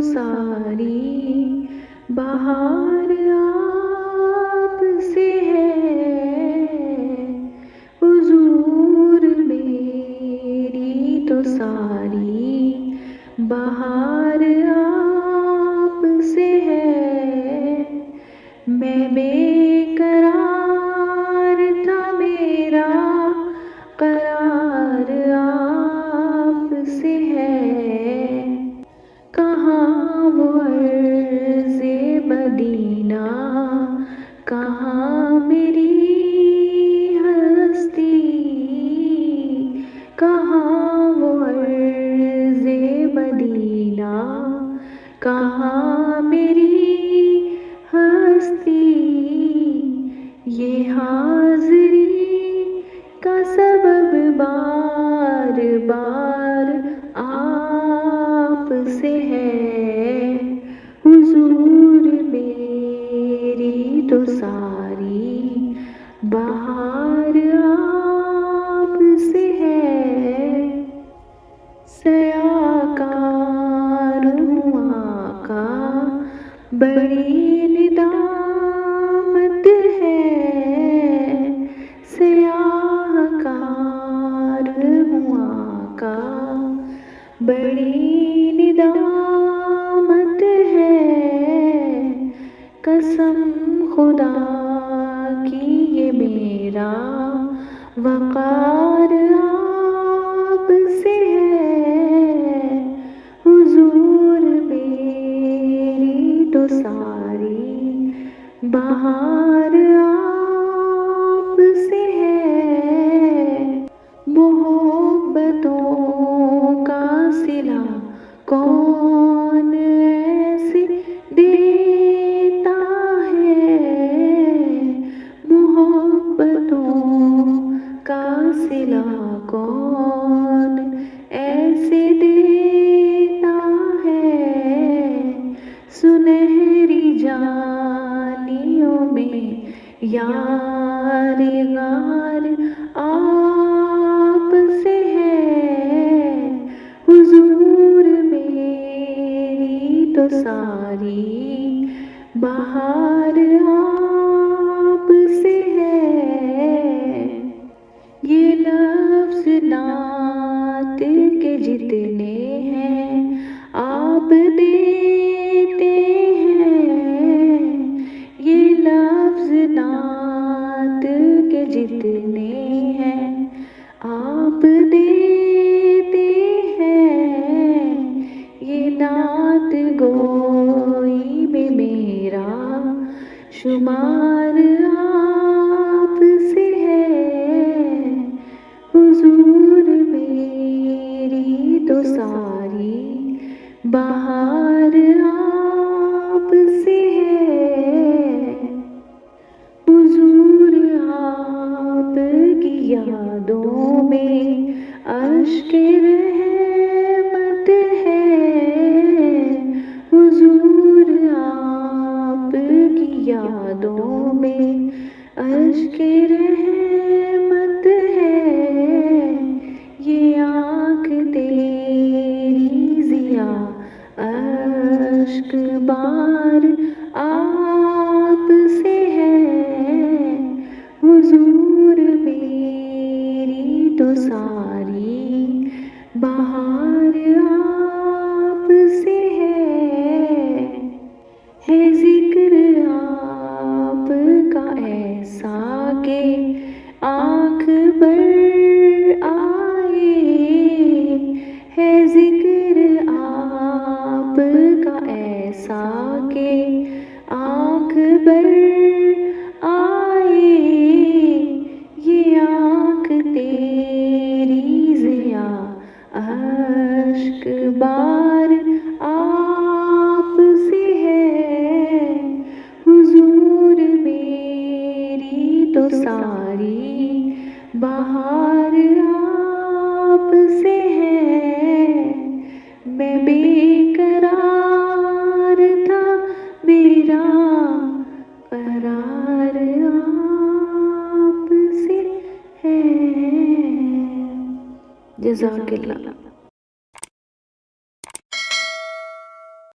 सारी बहार आप से है, हुजूर मेरी तो सारी बहार आप से है। मैं बेकरार था, मेरा करार आप से है। कहाँ वो अर्ज़े मदीना, कहाँ मेरी हस्ती, कहाँ वो अर्ज़े मदीना, कहाँ मेरी हस्ती। ये हाज़री का सबब बार बार आप से है, हुजूर मेरी तो सारी बहार आप से है। सयाकार हूँ आका, बड़ी निदामत है। सयाकार हूँ आका, बड़ी निदामत है। कसम खुदा की ये मेरा वक़ार आप से है, हुजूर मेरी तो सारी बहार आप से है। मोहब्बतों का सिला कौन ऐसे देता है, मोहब्बतों का सिला कौन ऐसे देता है। सुनहरी जानियों में यार गार आप से है, हुजूर मेरी तो सारी बहार आप से है। ये लफ्ज़ नात के जितने हैं आप देते हैं, ये लफ्ज़ नात के जितने हैं आप देते हैं। ये नात गोई में मेरा शुमार आप से है, हुजूर मेरी तो सारी बहार आप से है। हुजूर आपकी यादों में अश्के रहमत है, हुजूर आपकी यादों में अश्के रहमत है। ये आँख तेरी ज़िया अश्क बार आप से है, हुजूर मेरी तो सारी बहार आप से है ज़िक्र आपका ऐसा के आँख भर आए, है ज़िक्र आपका ऐसा के आँख भर आए। ये आँख तेरी ज़िया अश्क बार आप से है, हुजूर मेरी तो सारी बहार आप से है। मैं बेकरार था, मेरा करार आप से है। जज़ाकल्लाह।